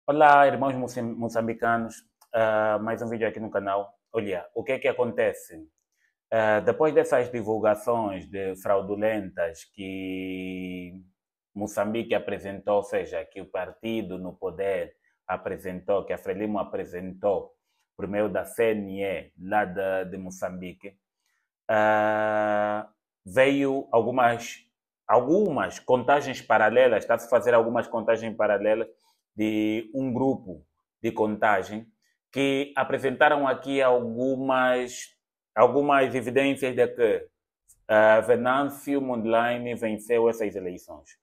Olá, irmãos moçambicanos. Mais um vídeo aqui no canal. Olha, o que é que acontece? Depois dessas divulgações fraudulentas que Moçambique apresentou, ou seja, que o partido no poder apresentou, que a Frelimo apresentou por meio da CNE lá de Moçambique, veio algumas contagens paralelas, está-se a fazer algumas contagens paralelas de um grupo de contagem que apresentaram aqui algumas evidências de que Venâncio Mondlane venceu essas eleições.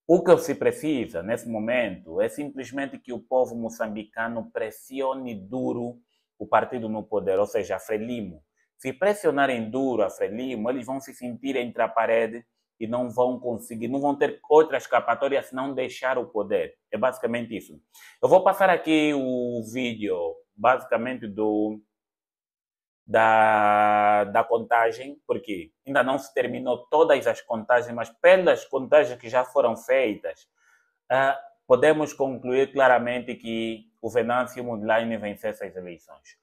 O que se precisa nesse momento é simplesmente que o povo moçambicano pressione duro o partido no poder, ou seja, a Frelimo. Se pressionarem duro a Frelimo, eles vão se sentir entre a parede e não vão conseguir, não vão ter outra escapatória se não deixar o poder. É basicamente isso. Eu vou passar aqui o vídeo, basicamente, da contagem, porque ainda não se terminou todas as contagens, mas pelas contagens que já foram feitas, podemos concluir claramente que o Venâncio Mondlane venceu essas eleições.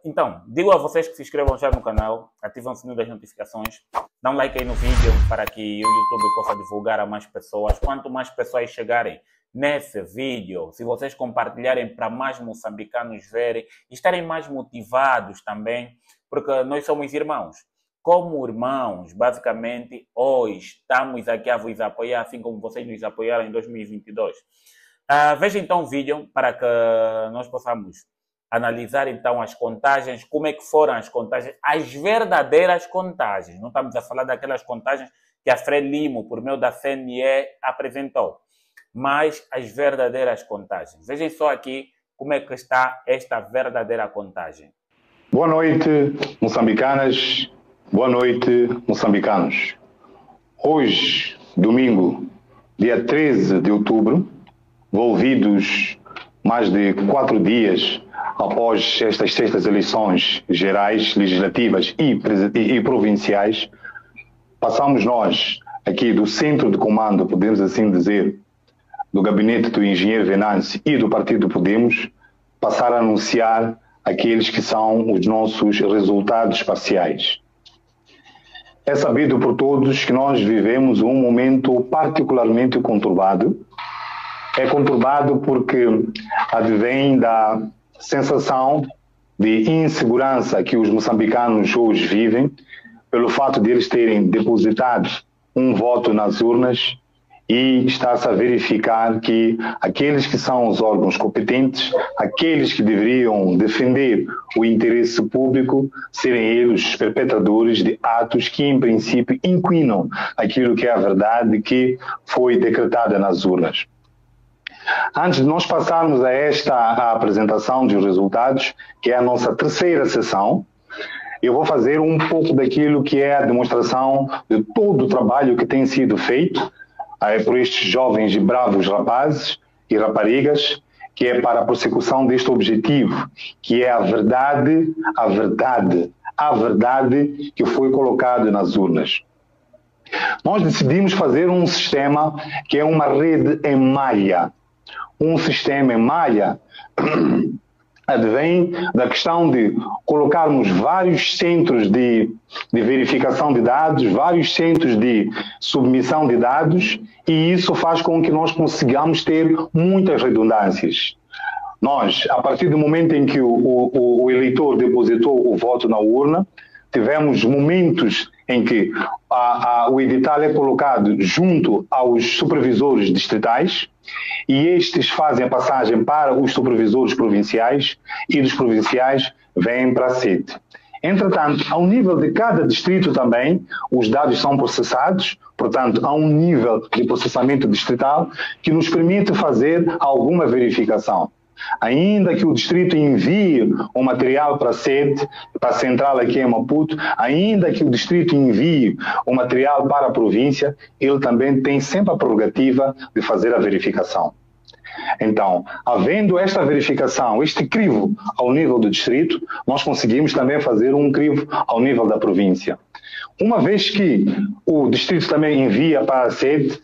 Então, digo a vocês que se inscrevam já no canal, ativam o sininho das notificações, dá um like aí no vídeo para que o YouTube possa divulgar a mais pessoas. Quanto mais pessoas chegarem nesse vídeo, se vocês compartilharem para mais moçambicanos verem e estarem mais motivados também, porque nós somos irmãos. Como irmãos, basicamente, hoje estamos aqui a vos apoiar, assim como vocês nos apoiaram em 2022. Veja então o vídeo para que nós possamos analisar então as contagens, como é que foram as contagens, as verdadeiras contagens. Não estamos a falar daquelas contagens que a Frelimo, por meio da CNE, apresentou, mas as verdadeiras contagens. Vejam só aqui como é que está esta verdadeira contagem. Boa noite, moçambicanas. Boa noite, moçambicanos. Hoje, domingo, dia 13 de outubro, envolvidos mais de 4 dias após estas sextas eleições gerais, legislativas e provinciais, passamos nós, aqui do centro de comando, podemos assim dizer, do gabinete do engenheiro Venâncio e do partido Podemos, passar a anunciar aqueles que são os nossos resultados parciais. É sabido por todos que nós vivemos um momento particularmente conturbado. É conturbado porque advém da sensação de insegurança que os moçambicanos hoje vivem, pelo fato de eles terem depositado um voto nas urnas e está-se a verificar que aqueles que são os órgãos competentes, aqueles que deveriam defender o interesse público, serem eles os perpetradores de atos que, em princípio, inquinam aquilo que é a verdade que foi decretada nas urnas. Antes de nós passarmos a esta apresentação dos resultados, que é a nossa terceira sessão, eu vou fazer um pouco daquilo que é a demonstração de todo o trabalho que tem sido feito por estes jovens e bravos rapazes e raparigas, que é para a persecução deste objetivo, que é a verdade que foi colocada nas urnas. Nós decidimos fazer um sistema que é uma rede em malha. Um sistema em malha advém da questão de colocarmos vários centros de verificação de dados, vários centros de submissão de dados, e isso faz com que nós consigamos ter muitas redundâncias. Nós, a partir do momento em que o eleitor depositou o voto na urna, tivemos momentos em que o edital é colocado junto aos supervisores distritais e estes fazem a passagem para os supervisores provinciais e dos provinciais vêm para a sede. Entretanto, ao nível de cada distrito também, os dados são processados, portanto, há um nível de processamento distrital que nos permite fazer alguma verificação. Ainda que o distrito envie o material para a sede, para a central aqui em Maputo, ainda que o distrito envie o material para a província, ele também tem sempre a prerrogativa de fazer a verificação. Então, havendo esta verificação, este crivo ao nível do distrito, nós conseguimos também fazer um crivo ao nível da província. Uma vez que o distrito também envia para a sede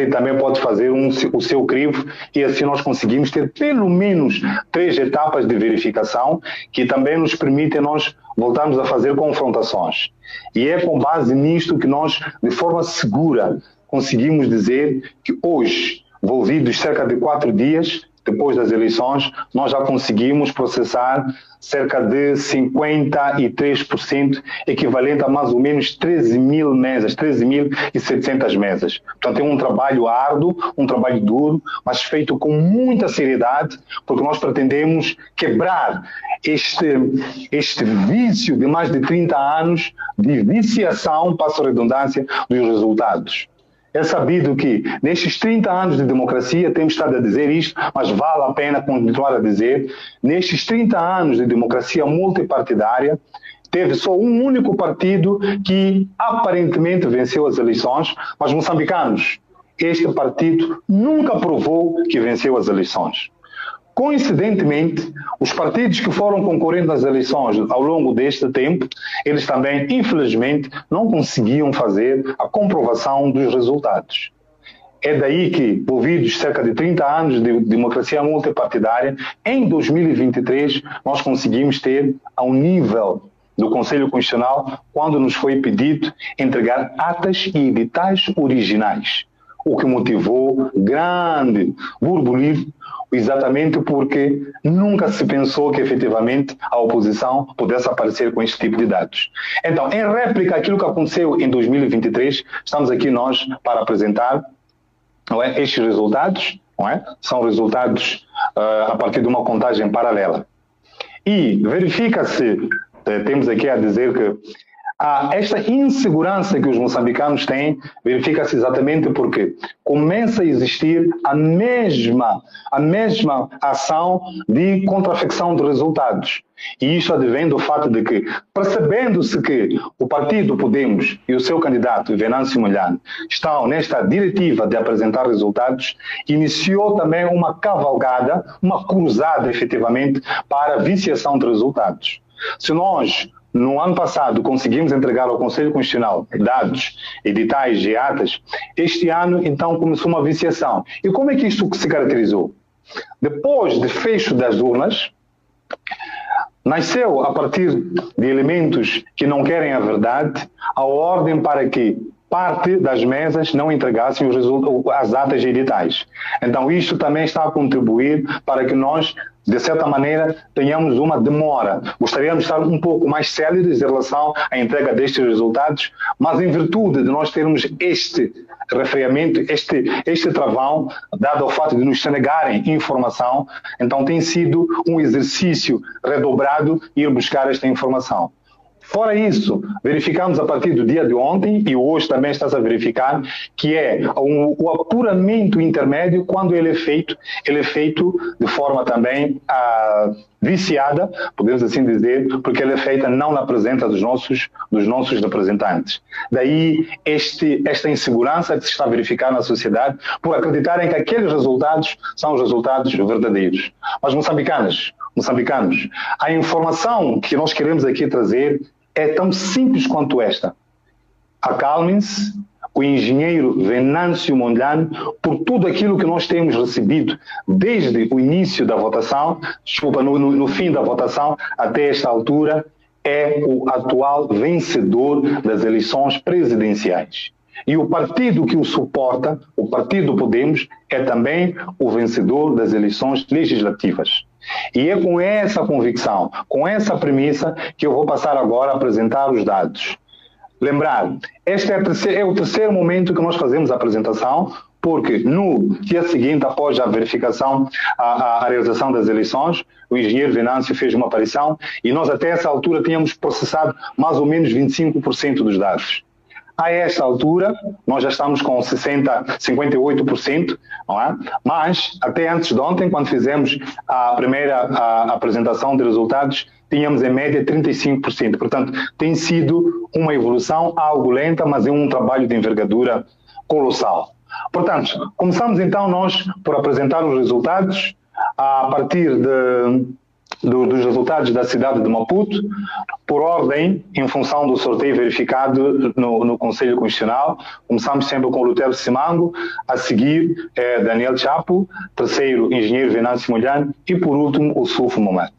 também pode fazer o seu crivo e assim nós conseguimos ter pelo menos 3 etapas de verificação que também nos permitem nós voltarmos a fazer confrontações. E é com base nisto que nós, de forma segura, conseguimos dizer que hoje, envolvidos cerca de 4 dias depois das eleições, nós já conseguimos processar cerca de 53%, equivalente a mais ou menos 13.000 mesas, 13.700 mesas. Portanto, é um trabalho árduo, um trabalho duro, mas feito com muita seriedade, porque nós pretendemos quebrar este vício de mais de 30 anos de viciação, passo a redundância, dos resultados. É sabido que, nestes 30 anos de democracia, temos estado a dizer isto, mas vale a pena continuar a dizer, nestes 30 anos de democracia multipartidária, teve só um único partido que aparentemente venceu as eleições, mas moçambicanos, este partido nunca provou que venceu as eleições. Coincidentemente, os partidos que foram concorrendo às eleições ao longo deste tempo, eles também, infelizmente, não conseguiam fazer a comprovação dos resultados. É daí que, envolvidos cerca de 30 anos de democracia multipartidária, em 2023, nós conseguimos ter, ao nível do Conselho Constitucional, quando nos foi pedido entregar atas e editais originais, o que motivou grande burburinho, exatamente porque nunca se pensou que efetivamente a oposição pudesse aparecer com este tipo de dados. Então, em réplica àquilo que aconteceu em 2023, estamos aqui nós para apresentar, não é, estes resultados, não é? São resultados a partir de uma contagem paralela. E verifica-se, temos aqui a dizer que esta insegurança que os moçambicanos têm verifica-se exatamente porque começa a existir a mesma ação de contrafecção de resultados. E isso advém do fato de que, percebendo-se que o partido Podemos e o seu candidato Venâncio Mondlane estão nesta diretiva de apresentar resultados, iniciou também uma cavalgada, uma cruzada efetivamente para a viciação de resultados. Se nós no ano passado conseguimos entregar ao Conselho Constitucional dados, editais e atas, este ano então começou uma viciação. E como é que isto se caracterizou? Depois de fecho das urnas, nasceu a partir de elementos que não querem a verdade, a ordem para que parte das mesas não entregassem as atas e editais. Então isto também está a contribuir para que nós, de certa maneira, tenhamos uma demora. Gostaríamos de estar um pouco mais céleres em relação à entrega destes resultados, mas em virtude de nós termos este refriamento, este travão, dado ao fato de nos negarem informação, então tem sido um exercício redobrado ir buscar esta informação. Fora isso, verificamos a partir do dia de ontem, e hoje também está-se a verificar, que é o apuramento intermédio, quando ele é feito de forma também viciada, podemos assim dizer, porque ele é feita não na presença dos nossos representantes. Daí esta insegurança que se está a verificar na sociedade, por acreditarem que aqueles resultados são os resultados verdadeiros. Mas moçambicanos, a informação que nós queremos aqui trazer é tão simples quanto esta. Acalmem-se, o engenheiro Venâncio Mondlane, por tudo aquilo que nós temos recebido desde o início da votação, no fim da votação, até esta altura, é o atual vencedor das eleições presidenciais. E o partido que o suporta, o Partido Podemos, é também o vencedor das eleições legislativas. E é com essa convicção, com essa premissa, que eu vou passar agora a apresentar os dados. Lembrar, este é o terceiro momento que nós fazemos a apresentação, porque no dia seguinte, após a verificação, a realização das eleições, o engenheiro Venâncio fez uma aparição e nós até essa altura tínhamos processado mais ou menos 25% dos dados. A esta altura, nós já estamos com 58%, não é? Mas, até antes de ontem, quando fizemos a primeira apresentação de resultados, tínhamos em média 35%. Portanto, tem sido uma evolução algo lenta, mas é um trabalho de envergadura colossal. Portanto, começamos então nós por apresentar os resultados a partir dos resultados da cidade de Maputo, por ordem, em função do sorteio verificado no Conselho Constitucional. Começamos sempre com o Lutero Simango, a seguir Daniel Chapo, terceiro, engenheiro Venâncio Molhano e, por último, o Sulfo Momad.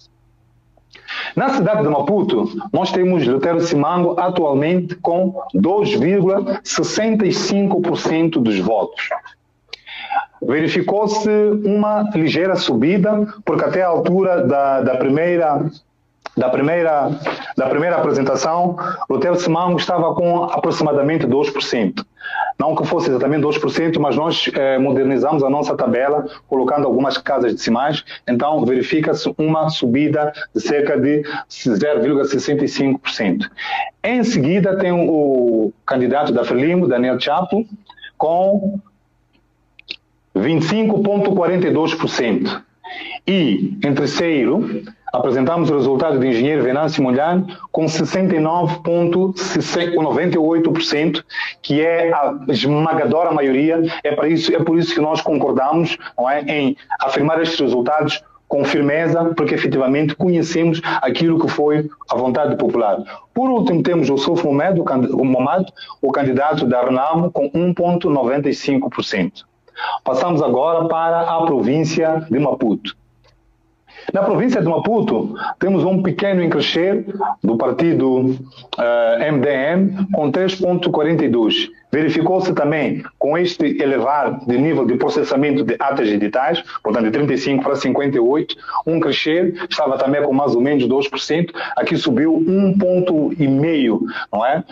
Na cidade de Maputo, nós temos Lutero Simango atualmente com 2,65% dos votos. Verificou-se uma ligeira subida, porque até a altura da primeira apresentação, Lutero Simango estava com aproximadamente 2%. Não que fosse exatamente 2%, mas nós modernizamos a nossa tabela, colocando algumas casas decimais, então verifica-se uma subida de cerca de 0,65%. Em seguida tem o candidato da Frelimo, Daniel Chapo, com 25,42%. E, em terceiro, apresentamos o resultado do engenheiro Venâncio Molhano com 69,98%, que é a esmagadora maioria. É por isso que nós concordamos, não é, em afirmar estes resultados com firmeza, porque efetivamente conhecemos aquilo que foi a vontade popular. Por último, temos o Sulfo Momad, o candidato da Renamo, com 1,95%. Passamos agora para a província de Maputo. Na província de Maputo, temos um pequeno encrescer do partido MDM com 3,42%. Verificou-se também, com este elevar de nível de processamento de atas digitais, portanto de 35 para 58, um crescer, estava também com mais ou menos 2%, aqui subiu 1,5%, não é?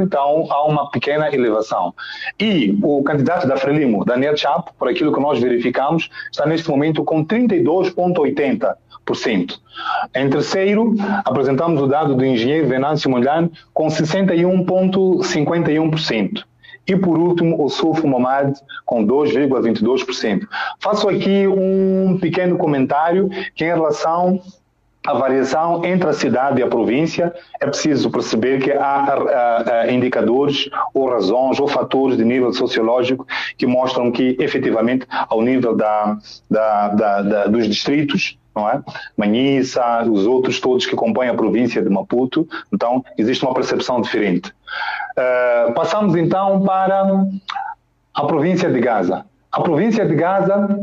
Então há uma pequena elevação. E o candidato da Frelimo, Daniel Chapo, por aquilo que nós verificamos, está neste momento com 32,80%. Em terceiro, apresentamos o dado do engenheiro Venâncio Molhano com 61,51%. E, por último, o Sulfo Momad com 2,22%. Faço aqui um pequeno comentário que, em relação à variação entre a cidade e a província, é preciso perceber que há indicadores ou razões ou fatores de nível sociológico que mostram que, efetivamente, ao nível dos distritos, não é? Manhissa, os outros todos que compõem a província de Maputo, então existe uma percepção diferente. Passamos então para a província de Gaza. A província de Gaza,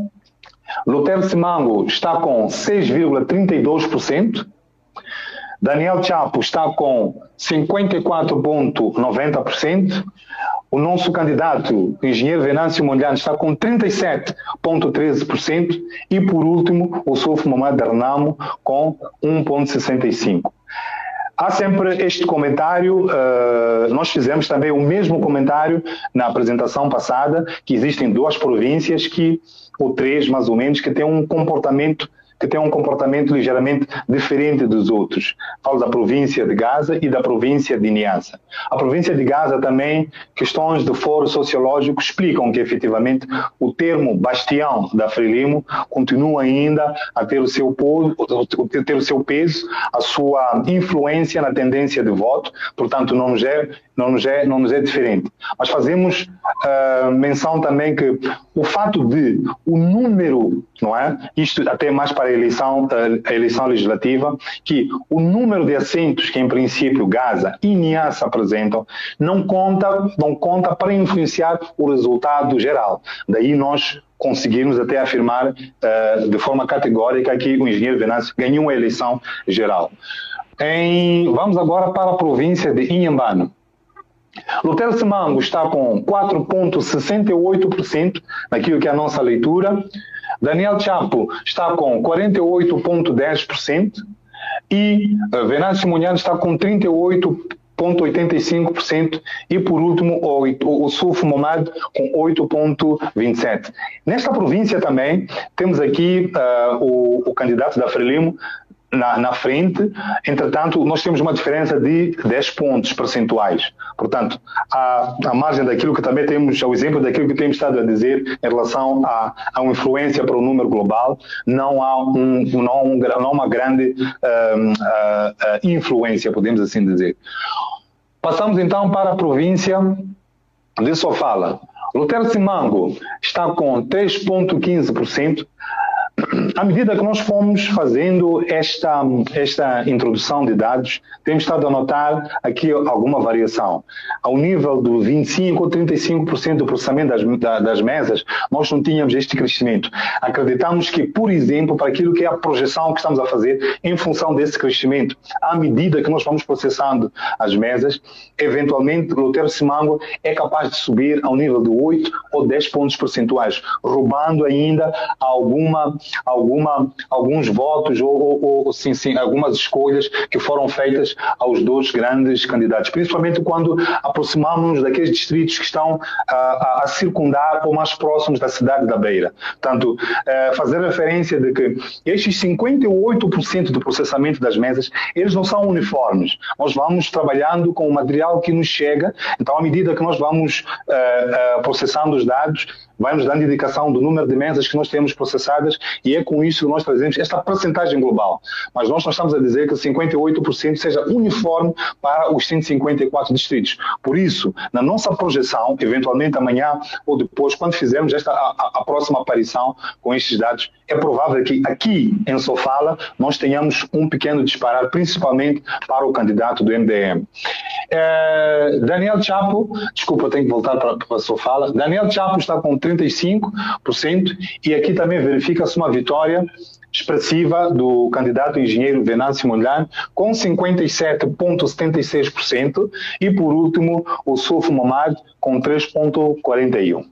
Lutero Simango está com 6,32%, Daniel Chapo está com 54,90%, o nosso candidato, o engenheiro Venâncio Molhano, está com 37,13% e, por último, o Sulfo Momad da Renamo com 1,65%. Há sempre este comentário, nós fizemos também o mesmo comentário na apresentação passada, que existem duas províncias, ou três mais ou menos, que têm um comportamento ligeiramente diferente dos outros. Falo da província de Gaza e da província de Niassa. A província de Gaza também, questões de foro sociológico explicam que, efetivamente, o termo bastião da Frelimo continua ainda a ter o seu peso, a sua influência na tendência de voto, portanto, não nos é diferente. Mas fazemos menção também que o fato de o número, não é? Isto até mais para a eleição legislativa, que o número de assentos que em princípio Gaza e Niassa apresentam não conta para influenciar o resultado geral. Daí nós conseguimos até afirmar de forma categórica que o engenheiro Venâncio ganhou a eleição geral. Vamos agora para a província de Inhambane. Lutero Simango está com 4,68% naquilo que é a nossa leitura. Daniel Chapo está com 48,10% e Venâncio Molhano está com 38,85% e, por último, o Sulfo Momad com 8,27%. Nesta província também temos aqui o candidato da Frelimo na frente, entretanto, nós temos uma diferença de 10 pontos percentuais. Portanto, à margem daquilo que também temos, ao exemplo daquilo que temos estado a dizer em relação a uma influência para o número global, não há uma grande influência, podemos assim dizer. Passamos então para a província de Sofala. Lutero-Simango está com 3,15%. À medida que nós fomos fazendo esta introdução de dados, temos estado a notar aqui alguma variação. Ao nível do 25% ou 35% do processamento das mesas, nós não tínhamos este crescimento. Acreditamos que, por exemplo, para aquilo que é a projeção que estamos a fazer em função desse crescimento, à medida que nós vamos processando as mesas, eventualmente o Lutero-Simango é capaz de subir ao nível de 8 ou 10 pontos percentuais, roubando ainda alguns votos ou sim, algumas escolhas que foram feitas aos dois grandes candidatos, principalmente quando aproximamos daqueles distritos que estão a circundar ou mais próximos da cidade da Beira. Portanto, fazer referência de que estes 58% do processamento das mesas, eles não são uniformes. Nós vamos trabalhando com o material que nos chega, então à medida que nós vamos processando os dados, vai-nos dando indicação do número de mesas que nós temos processadas e é com isso que nós trazemos esta percentagem global. Mas nós não estamos a dizer que 58% seja uniforme para os 154 distritos. Por isso, na nossa projeção, eventualmente amanhã ou depois, quando fizermos a próxima aparição com estes dados, é provável que aqui em Sofala nós tenhamos um pequeno disparar, principalmente para o candidato do MDM. Daniel Chapo, desculpa, tenho que voltar para Sofala. Daniel Chapo está com 35% e aqui também verifica-se uma vitória expressiva do candidato engenheiro Venâncio Mondlane com 57,76% e por último o Soufo Mamad com 3,41%.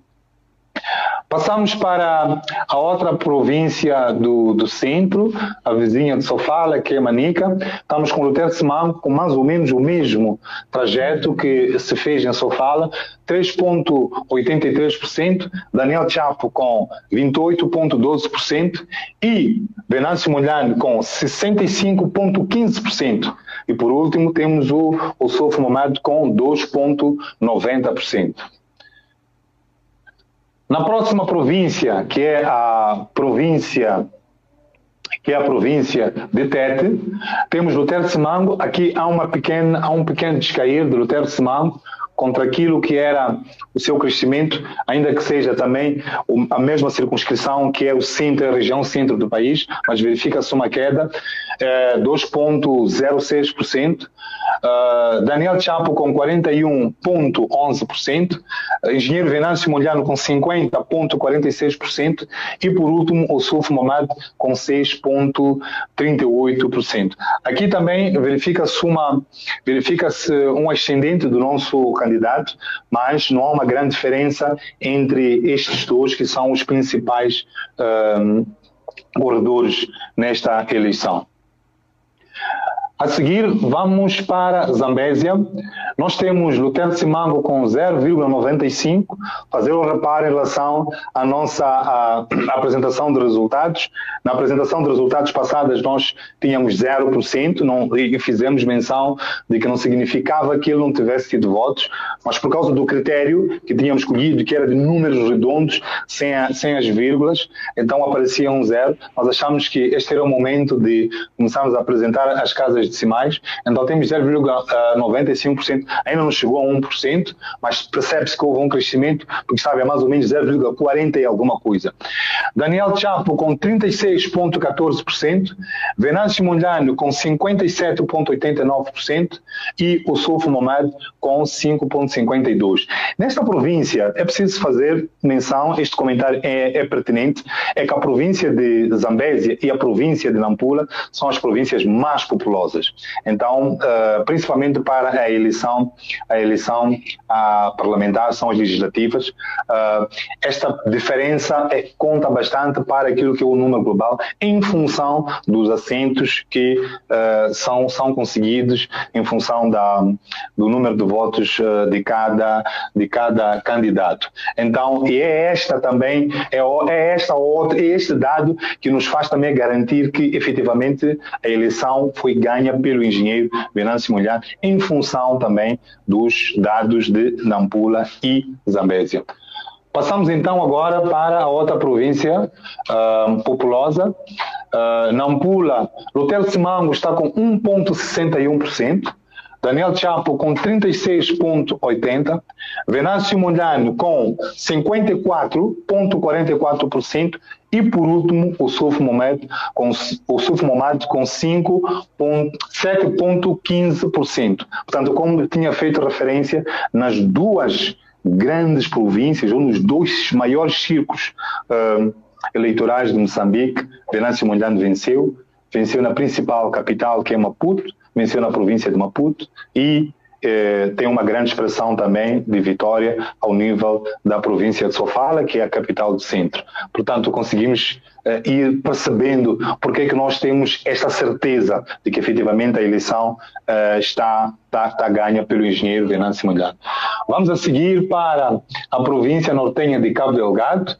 Passamos para a outra província do centro, a vizinha de Sofala, que é Manica. Estamos com o Lutero-Simango com mais ou menos o mesmo trajeto que se fez em Sofala, 3,83%, Daniel Chapo com 28,12% e Venâncio Mondlane com 65,15%. E por último temos o Soufo Mamad com 2,90%. Na próxima província, que é a província de Tete, temos Lutero-Simango. Aqui há um pequeno descair de Lutero-Simango contra aquilo que era o seu crescimento, ainda que seja também a mesma circunscrição que é o centro, a região centro do país, mas verifica-se uma queda, 2,06%. Daniel Chapo com 41,11%, engenheiro Venâncio Mondlane com 50,46% e por último o Soufo Mamad com 6,38%. Aqui também verifica-se um ascendente do nosso candidato, mas não há uma grande diferença entre estes dois que são os principais corredores nesta eleição. A seguir, vamos para Zambésia. Nós temos Lutero-Simango com 0,95%. Fazer um reparo em relação à nossa apresentação de resultados. Na apresentação de resultados passadas, nós tínhamos 0% e fizemos menção de que não significava que ele não tivesse tido votos, mas por causa do critério que tínhamos escolhido, que era de números redondos, sem as vírgulas, então aparecia um 0. Nós achamos que este era o momento de começarmos a apresentar as casas decimais, então temos 0,95%, ainda não chegou a 1%, mas percebe-se que houve um crescimento, porque estava a mais ou menos 0,40 e alguma coisa. Daniel Chapo com 36,14%, Venâncio Mondlane com 57,89% e o Soufo Mamad com 5,52%. Nesta província, é preciso fazer menção, este comentário é pertinente, é que a província de Zambésia e a província de Nampula são as províncias mais populosas. Então, principalmente para a eleição parlamentar, são as legislativas, esta diferença conta bastante para aquilo que é o número global, em função dos assentos que são conseguidos, em função do número de votos de cada candidato. Então, e é esta também, este dado que nos faz também garantir que, efetivamente, a eleição foi ganha pelo engenheiro Venâncio Mondlane, em função também dos dados de Nampula e Zambésia. Passamos então agora para a outra província populosa. Nampula, Lutero-Simango está com 1,61%, Daniel Chapo com 36,80%, Venâncio Mondlane com 54,44% e, por último, o Suf Mohamed com 7,15%. Portanto, como tinha feito referência, nas duas grandes províncias, ou nos dois maiores círculos eleitorais de Moçambique, Venâncio Mondlane venceu na principal capital, que é Maputo, venceu na província de Maputo e tem uma grande expressão também de vitória ao nível da província de Sofala, que é a capital do centro. Portanto, conseguimos ir percebendo porque é que nós temos esta certeza de que efetivamente a eleição está ganha pelo engenheiro Venâncio Mondlane. Vamos a seguir para a província nortenha de Cabo Delgado.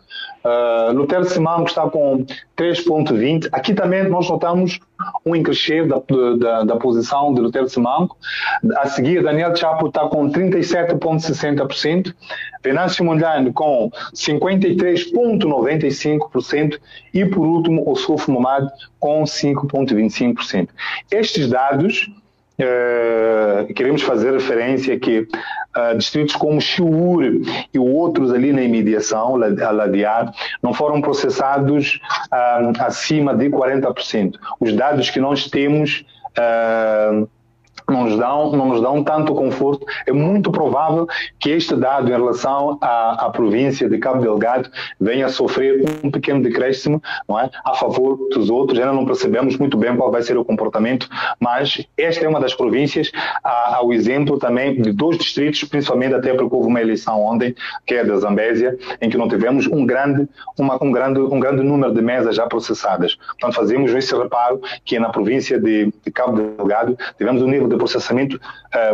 Lutero Simango está com 3,20%. Aqui também nós notamos um crescer da posição de Lutero Simango. A seguir, Daniel Chapo está com 37,60%, Venâncio Mondlane com 53,95% e, por último, o Suf Mohamed com 5,25%. Estes dados, queremos fazer referência que distritos como Chiur e outros ali na imediação, a Ladear, não foram processados acima de 40%. Os dados que nós temos não nos dão tanto conforto. É muito provável que este dado em relação à província de Cabo Delgado venha a sofrer um pequeno decréscimo, não é? A favor dos outros. Ainda não percebemos muito bem qual vai ser o comportamento, mas esta é uma das províncias. Há o exemplo também de dois distritos, principalmente até porque houve uma eleição ontem, que é da Zambésia, em que não tivemos um grande número de mesas já processadas. Portanto, fazemos esse reparo que na província de Cabo Delgado tivemos um nível de processamento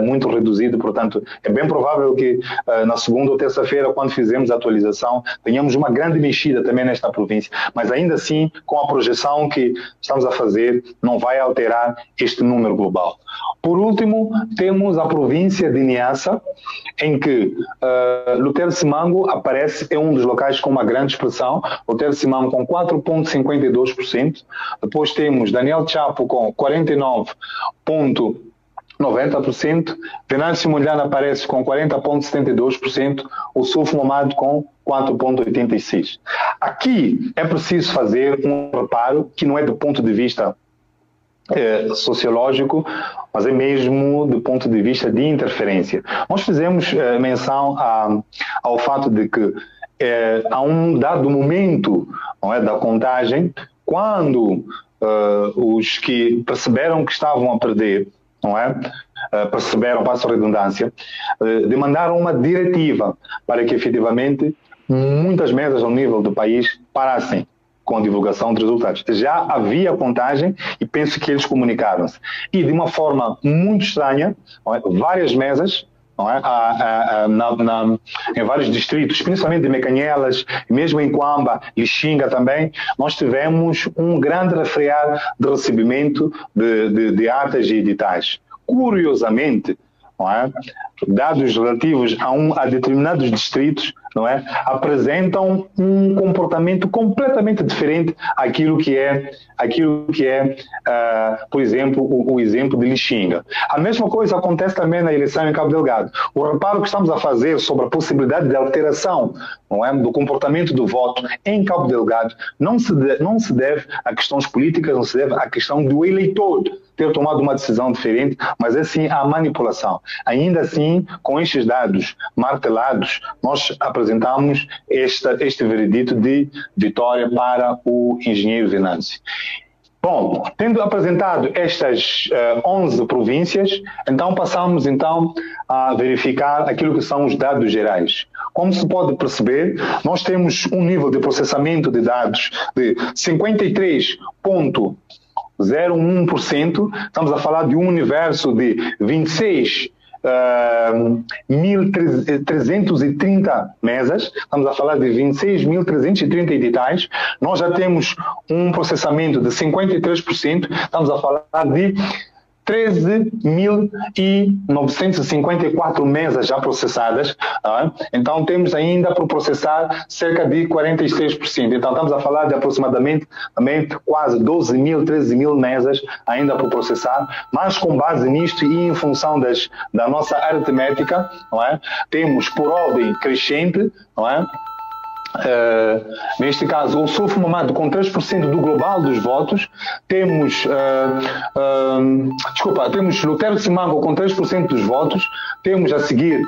muito reduzido. Portanto, é bem provável que na segunda ou terça-feira, quando fizermos a atualização, tenhamos uma grande mexida também nesta província, mas ainda assim, com a projeção que estamos a fazer, não vai alterar este número global. Por último, temos a província de Niassa, em que Lutero Simango aparece, é um dos locais com uma grande expressão, Lutero Simango com 4,52%, depois temos Daniel Chapo com 49,90%, Venâncio Mondlane aparece com 40,72%, o Suf Mohamed com 4,86%. Aqui é preciso fazer um reparo que não é do ponto de vista sociológico, mas é mesmo do ponto de vista de interferência. Nós fizemos menção ao fato de que a um dado momento, não é, da contagem, quando os que perceberam que estavam a perder, não é? Perceberam, passo a redundância, demandaram uma diretiva para que efetivamente muitas mesas ao nível do país parassem com a divulgação de resultados. Já havia contagem e penso que eles comunicaram-se. E de uma forma muito estranha, não é? Várias mesas, não é? Em vários distritos, principalmente de Mecanhelas, mesmo em Quamba e Xinga também, nós tivemos um grande refrear de recebimento de atas e editais. Curiosamente, não é? Dados relativos a determinados distritos, não é? Apresentam um comportamento completamente diferente àquilo que é, por exemplo, o exemplo de Lixinga. A mesma coisa acontece também na eleição em Cabo Delgado. O reparo que estamos a fazer sobre a possibilidade de alteração, não é, do comportamento do voto em Cabo Delgado não se deve a questões políticas, não se deve à questão do eleitor ter tomado uma decisão diferente, mas é sim a manipulação. Ainda assim, com estes dados martelados, nós apresentamos este veredito de vitória para o engenheiro Venâncio. Bom, tendo apresentado estas 11 províncias, então passamos a verificar aquilo que são os dados gerais. Como se pode perceber, nós temos um nível de processamento de dados de 53,01%. Estamos a falar de um universo de 26.330 mesas, estamos a falar de 26.330 editais. Nós já temos um processamento de 53%, estamos a falar de 13.954 mesas já processadas. Então, temos ainda para processar cerca de 46%. Então, estamos a falar de aproximadamente também quase 12.000, 13.000 mesas ainda para processar. Mas, com base nisto e em função da nossa aritmética, não é? Temos por ordem crescente, não é? Neste caso, o Sofo-Momad com 3% do global dos votos, temos temos Lutero Simango com 3% dos votos, temos a seguir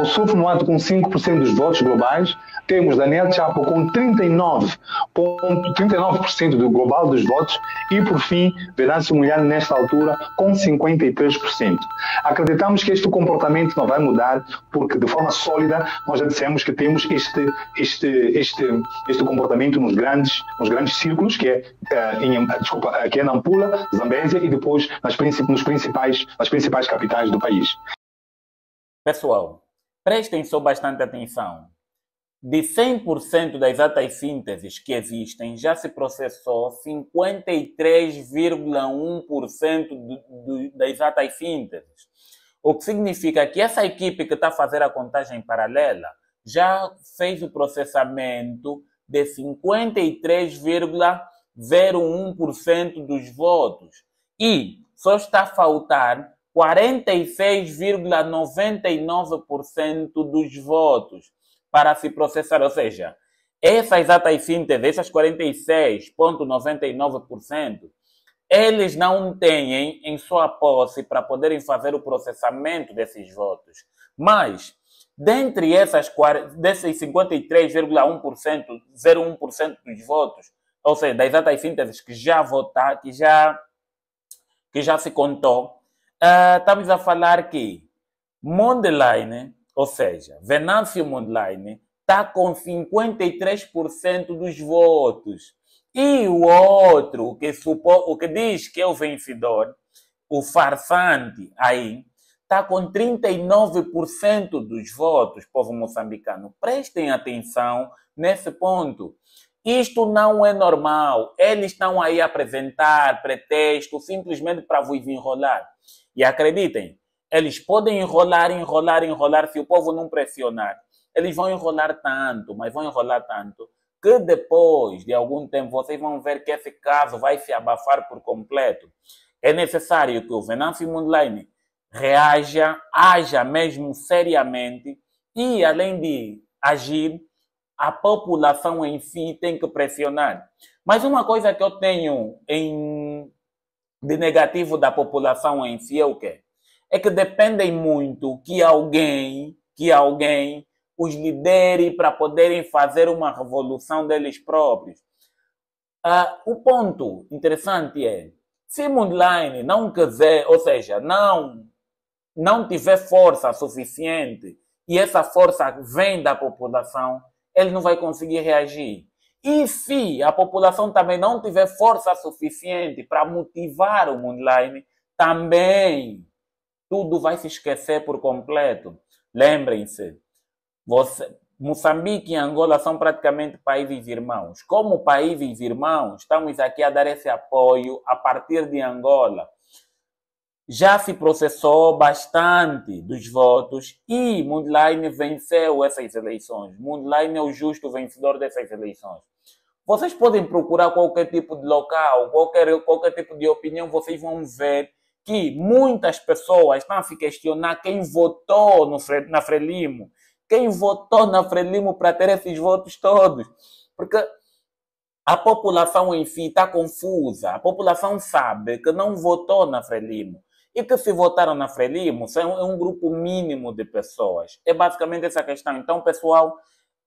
o Sofo-Momad com 5% dos votos globais, temos Daniel Chapo com 39% do global dos votos e, por fim, Venâncio Mondlane, nesta altura, com 53%. Acreditamos que este comportamento não vai mudar porque, de forma sólida, nós já dissemos que temos este comportamento nos grandes círculos, que é em Nampula, Zambésia e depois nas principais capitais do país. Pessoal, prestem só bastante atenção. De 100% das atas sínteses que existem, já se processou 53,1% das atas sínteses. O que significa que essa equipe que está a fazer a contagem paralela já fez o processamento de 53,01% dos votos. E só está a faltar 46,99% dos votos para se processar, ou seja, essas atas sínteses, essas 46,99%, eles não têm em sua posse para poderem fazer o processamento desses votos. Mas, dentre desses 53,1%, 0,1% dos votos, ou seja, das atas sínteses que já votaram, que já se contou, estamos a falar que Mondlane, ou seja, Venâncio Mondlane, está com 53% dos votos. E o outro, o que diz que é o vencedor, o farsante aí, está com 39% dos votos, povo moçambicano. Prestem atenção nesse ponto. Isto não é normal. Eles estão aí a apresentar pretexto simplesmente para vos enrolar. E acreditem, eles podem enrolar se o povo não pressionar. Eles vão enrolar tanto, mas vão enrolar tanto, que depois de algum tempo vocês vão ver que esse caso vai se abafar por completo. É necessário que o Venâncio Mondlane reaja, haja mesmo seriamente e, além de agir, a população em si tem que pressionar. Mas uma coisa que eu tenho de negativo da população em si é o quê? É que dependem muito que alguém os lidere para poderem fazer uma revolução deles próprios. O ponto interessante é, se Mondlane não quiser, ou seja, não tiver força suficiente e essa força vem da população, ele não vai conseguir reagir. E se a população também não tiver força suficiente para motivar o Mondlane, também tudo vai se esquecer por completo. Lembrem-se, Moçambique e Angola são praticamente países irmãos. Como países irmãos, estamos aqui a dar esse apoio a partir de Angola. Já se processou bastante dos votos e Mondlane venceu essas eleições. Mondlane é o justo vencedor dessas eleições. Vocês podem procurar qualquer tipo de local, qualquer tipo de opinião, vocês vão ver que muitas pessoas estão a se questionar quem votou na Frelimo. Quem votou na Frelimo para ter esses votos todos? Porque a população em si está confusa. A população sabe que não votou na Frelimo. E que se votaram na Frelimo é um grupo mínimo de pessoas. É basicamente essa questão. Então, pessoal,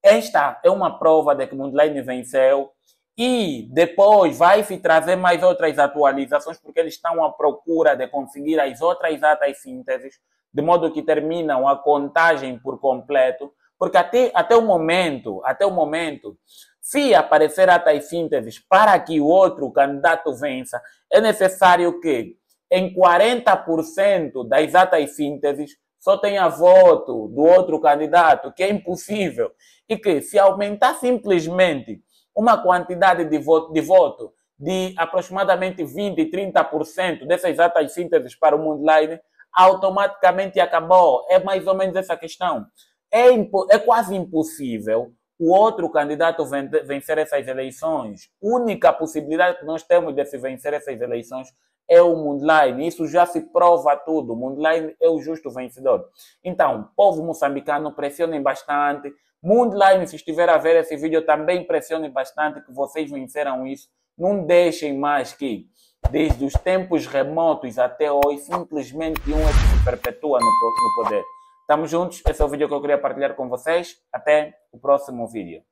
esta é uma prova de que Mondlane venceu. E depois vai se trazer mais outras atualizações, porque eles estão à procura de conseguir as outras atas sínteses, de modo que terminam a contagem por completo. Porque até o momento, se aparecer atas sínteses para que o outro candidato vença, é necessário que em 40% das atas sínteses só tenha voto do outro candidato, que é impossível. E que se aumentar simplesmente uma quantidade de voto de aproximadamente 20% e 30% dessas exatas sínteses para o Mundline, automaticamente acabou. É mais ou menos essa questão. É quase impossível o outro candidato vencer essas eleições. A única possibilidade que nós temos de se vencer essas eleições é o Mundline. Isso já se prova tudo. O Mundline é o justo vencedor. Então, povo moçambicano, pressionem bastante. Mundline, se estiver a ver esse vídeo, também pressionem bastante que vocês venceram isso. Não deixem mais que, desde os tempos remotos até hoje, simplesmente um é que se perpetua no poder. Estamos juntos. Esse é o vídeo que eu queria partilhar com vocês. Até o próximo vídeo.